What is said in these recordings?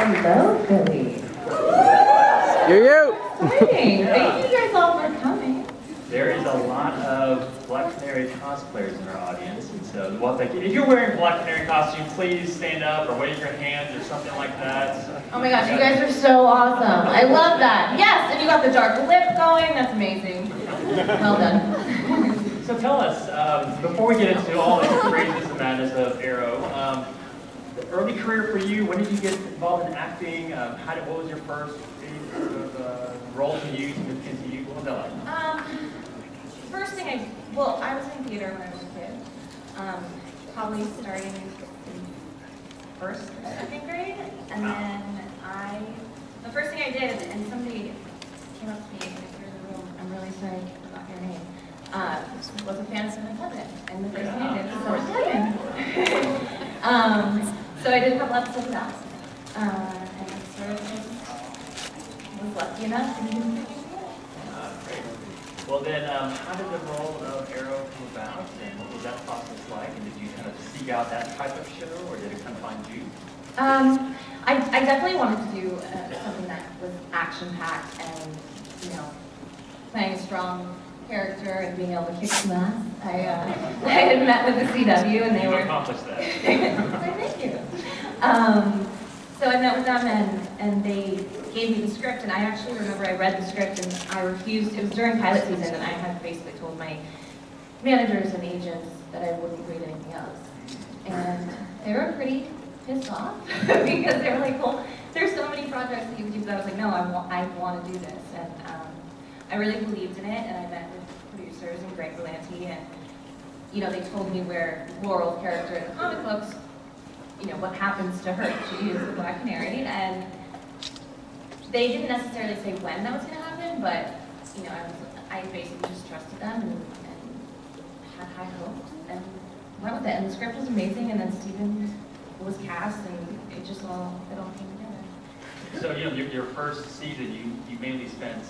Hello, Billy. You. Exciting. Thank you guys all for coming. There is a lot of Black Canary cosplayers in our audience, and so if you're wearing a Black Canary costume, please stand up or wave your hands or something like that. Oh my gosh, you guys are so awesome. I love that. Yes, and you got the dark lip going. That's amazing. Well done. So tell us, before we get into all the craziness and madness of Arrow, the early career for you, when did you get involved in acting? What was your first role to use in the MCU? What was that like? First thing I was in theater when I was a kid. Probably starting in first or second grade. And then the first thing I did, and somebody came up to me and through the room, I'm really sorry I forgot your name, was a fan of Seventh Heaven. And the first thing I did was Seventh Heaven. So I did a couple episodes of that. And I sort of just was lucky enough to be in the Great. Well then, how did the role of Arrow come about, and what was that process like? And did you kind of seek out that type of show, or did it kind of find you? I definitely wanted to do something that was action-packed and, you know, playing a strong character and being able to kick some ass. I had met with the CW and they were... accomplished that. Thank you. So I met with them and they gave me the script, and I actually remember I read the script and I refused. It was during pilot season and I had basically told my managers and agents that I wouldn't read anything else. And they were pretty pissed off because they were like, well, there's so many projects that you can do, but I was like, no, I want to do this. And I really believed in it, and I met with producers and Greg Berlanti, and you know, they told me where Laurel's character in the comic books, you know, what happens to her. She is the Black Canary, and they didn't necessarily say when that was going to happen, but you know, I basically just trusted them and had high hopes and went with it. And the script was amazing, and then Steven was cast, and it all came together. So you know, your first season, you mainly spent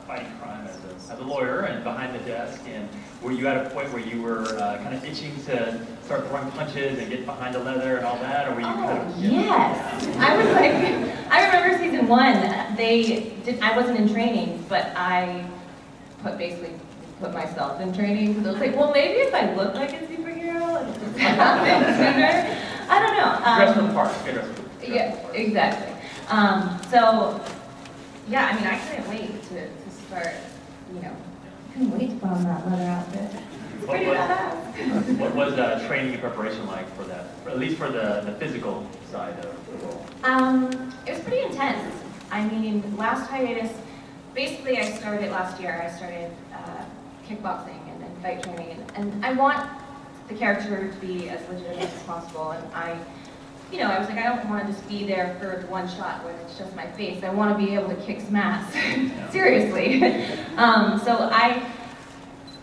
fighting crime as a lawyer and behind the desk, and were you at a point where you were kind of itching to start throwing punches and get behind the leather and all that, or were you kind of... Yes! I was like, I remember season 1, I wasn't in training, but I basically put myself in training, because I was like, well, maybe if I look like a superhero, and it's happen sooner. I don't know. Dress for the part. Yeah, exactly. So, yeah, I mean, I couldn't wait to start, you know, couldn't wait to put on that leather outfit. It's pretty badass. What was training and preparation like for that, at least for the physical side of the role? It was pretty intense. I mean, last hiatus, basically I started last year, I started kickboxing and then fight training, and I want the character to be as legitimate as possible, and I was like, I don't want to just be there for one shot where it's just my face. I want to be able to kick some ass, seriously. So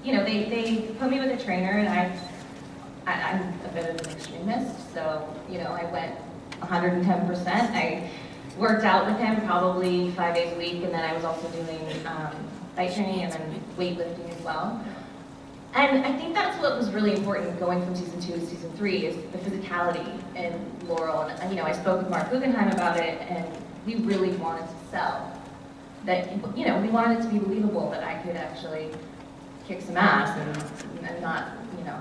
they put me with a trainer, and I'm a bit of an extremist, so, you know, I went 110%. I worked out with him probably 5 days a week, and then I was also doing fight training and then weightlifting as well. And I think that's what was really important going from season 2 to season 3 is the physicality in Laurel. And you know, I spoke with Mark Guggenheim about it, and we really wanted to sell that. You know, we wanted it to be believable that I could actually kick some ass and not, you know,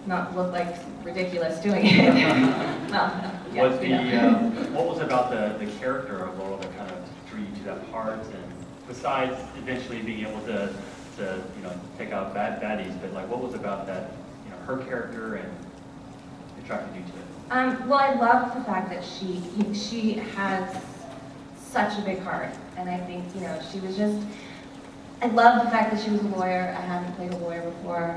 not look like ridiculous doing it. Well, yeah, what was about the character of Laurel that kind of drew you to that part? And besides eventually being able to you know, take out baddies, but like, what was about that, you know, her character and attracted you to it? Well, I love the fact that she has such a big heart, and I think, you know, she was just, I love the fact that she was a lawyer. I haven't played a lawyer before,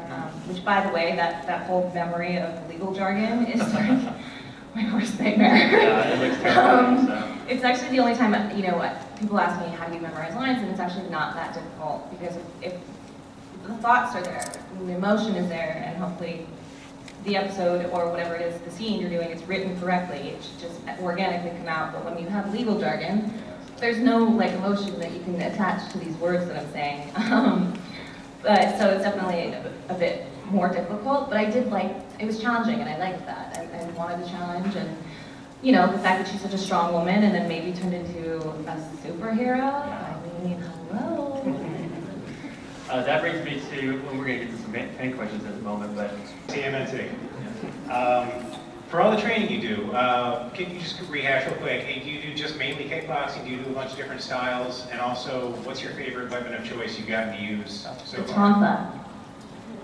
which, by the way, that whole memory of legal jargon is like my worst nightmare. Yeah, it looks terrible, so. It's actually the only time, you know, people ask me, how do you memorize lines, and it's actually not that difficult, because if the thoughts are there, and the emotion is there, and hopefully the episode or whatever it is, the scene you're doing, it's written correctly, it should just organically come out. But when you have legal jargon, there's no like emotion that you can attach to these words that I'm saying. But so it's definitely a bit more difficult, but I did like, it was challenging, and I liked that. I wanted the challenge, and you know, the fact that she's such a strong woman and then maybe turned into a superhero. I mean, hello. That brings me to, well, we're going to get to some fan questions in a moment, but TMNT. For all the training you do, can you just rehash real quick? Hey, do you do just mainly kickboxing? Do you do a bunch of different styles? And also, what's your favorite weapon of choice you've gotten to use so The far? tonfa.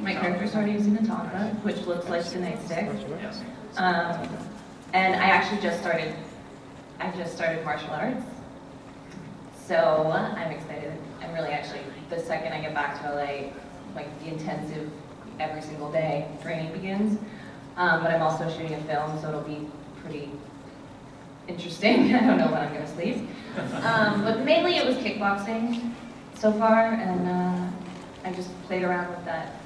My character started using the tonfa, which looks like the nightstick. yes. And I actually just started martial arts. So I'm excited. I'm really actually, the second I get back to LA, like the intensive every single day training begins. But I'm also shooting a film, so it'll be pretty interesting. I don't know when I'm gonna sleep. But mainly it was kickboxing so far, and I just played around with that.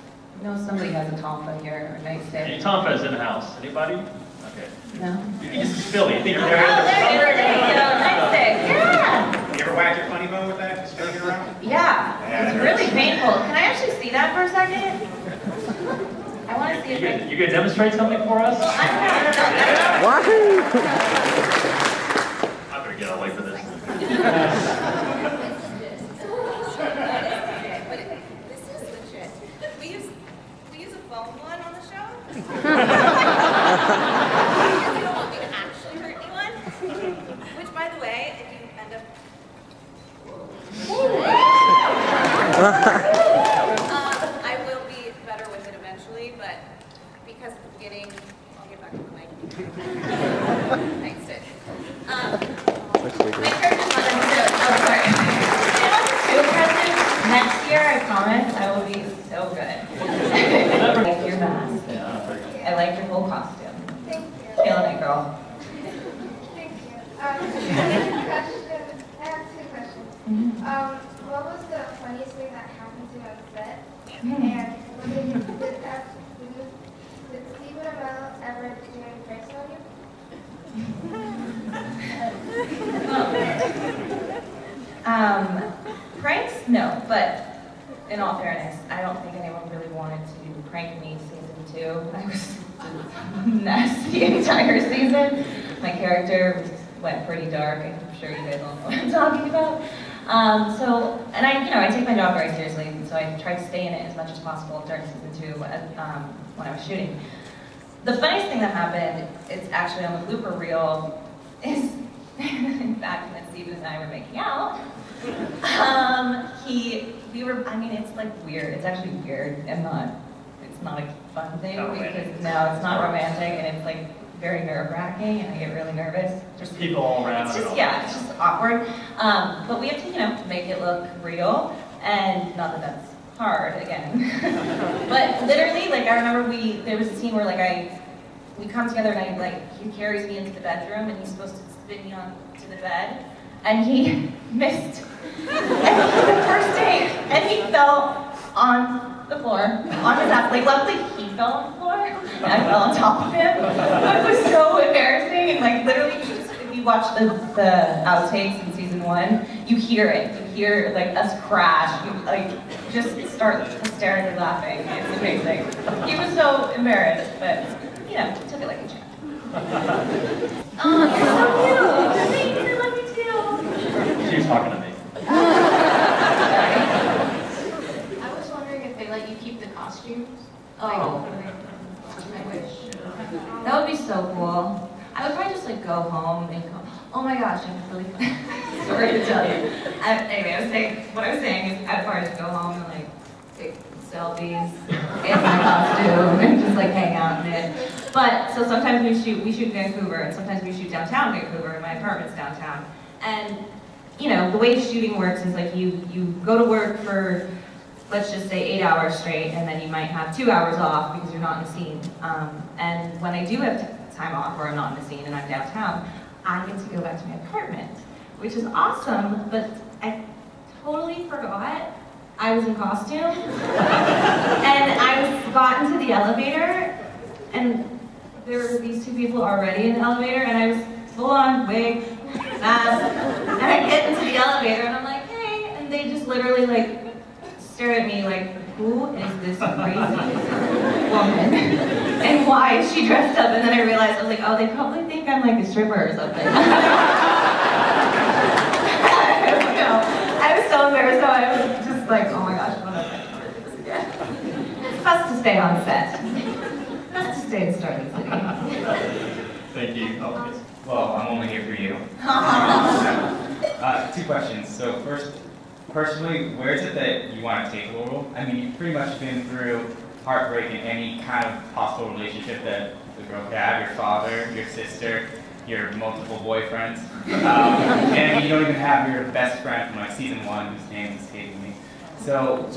I know somebody has a tonfa here, or a nightstick. Hey, tonfa is in the house. Anybody? Okay. No? You can just spill it. You think you're Oh, there it is. Nightstick. Yeah. You ever whack your funny bone with that, just spinning it around? Yeah. It's really painful. Can I actually see that for a second? I want to see if You gonna demonstrate something for us? I Wahoo! I'm gonna get away for this. This is legit. We use a foam one on the show. You don't want me to actually hurt anyone. Which, by the way, if you end up, I will be better with it eventually. But because at the beginning, I'll get back to the mic. Nightstick. My character's not necessarily, oh sorry. It wasn't too aggressive. Next year, I promise, I will be so good. I like your mask. I like your whole costume. Thank you. Killing it, girl. Thank you. I have two questions. What was the funniest thing that happened to you on set? And did Stephen Amell ever do any pranks on you? Pranks? No, but in all fairness, I don't think anyone really wanted to prank me season 2. I was a mess the entire season. My character went pretty dark. I'm sure you guys all know what I'm talking about. And I take my job very seriously, and so I tried to stay in it as much as possible during season 2 when I was shooting. The funniest thing that happened, it's actually on the blooper reel, is back when Steven and I were making out. It's like weird. It's actually weird and it's not a fun thing because no, it's not romantic and it's like very nerve-wracking and I get really nervous. Just people all around. It's just awkward. But we have to, make it look real, and not that that's hard again. But literally, I remember there was a scene where we come together and he carries me into the bedroom and he's supposed to spin me onto the bed, and he missed. The first day, and he fell on the floor, on his ass. Luckily he fell on the floor, and I fell on top of him. It was so embarrassing, and literally, if you watch the outtakes in season 1, you hear it. You hear us crash. You just start hysterically laughing. It's amazing. He was so embarrassed, but took it like a champ. Oh, you're so cute. Thank you. I love you too. She was talking to me. I was wondering if they let you keep the costumes. Oh, I wish. That would be so cool. I would probably just go home and go, oh my gosh, I have a really funny story to tell you. Anyway, what I was saying is I'd probably just go home and take selfies in my costume and just hang out in it. But so sometimes we shoot in Vancouver, and sometimes we shoot downtown Vancouver, and my apartment's downtown. And the way shooting works is you go to work for, let's just say 8 hours straight, and then you might have 2 hours off because you're not in the scene. And when I do have time off or I'm not in the scene and I'm downtown, I get to go back to my apartment, which is awesome, but I totally forgot I was in costume. And I got into the elevator, and there were these 2 people already in the elevator, and I was full on wig, mask, and I get into the elevator, and I'm like, hey, and they just literally stare at me who is this crazy woman, and why why is she dressed up? And then I realized, I was like, oh, they probably think I'm like a stripper or something. I don't know. I was so embarrassed, so I was just like, oh my gosh, what am I going to do this again? It's best to stay on set. Best to stay in Starling City. Thank you. Well, I'm only here for you. Two questions. So first, personally, where is it that you want to take Laurel? I mean, you've pretty much been through heartbreak in any kind of possible relationship that the girl could have, your father, your sister, your multiple boyfriends. And you don't even have your best friend from like season 1, whose name is escaping me. So,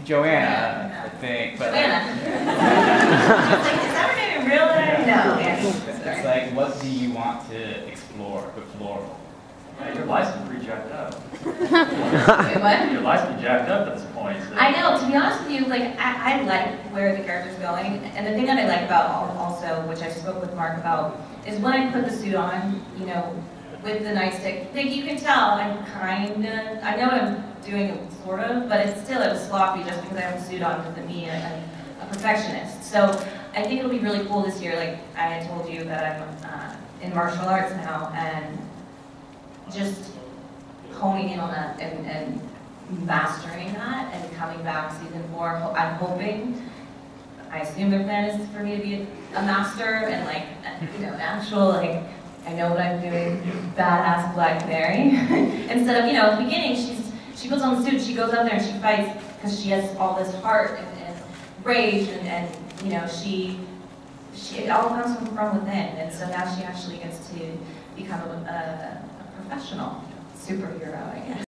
Joanna, I think. But Joanna. Is that her name in real life? No. It's like, what do you want to explore with Laurel? Your license pretty jacked up. Wait, what? Your license jacked up at this point. So. I know, to be honest with you, like, I like where the character's going, and the thing that I like about also, which I spoke with Mark about, is when I put the suit on, you know, with the nightstick, like, you can tell I'm kinda, I know what I'm doing, sort of, but it's still, it was sloppy just because I have a suit on, doesn't mean I'm a perfectionist. So, I think it'll be really cool this year, like, I had told you that I'm in martial arts now, and just honing in on that and mastering that and coming back season 4. I'm hoping, I assume their plan is for me to be a master and like, you know, an actual, like, I know what I'm doing, badass Black Canary. Instead of, you know, at the beginning, she puts on the suit, she goes out there and she fights because she has all this heart and rage and you know, it all comes from within. And so now she actually gets to become a professional superhero, I guess.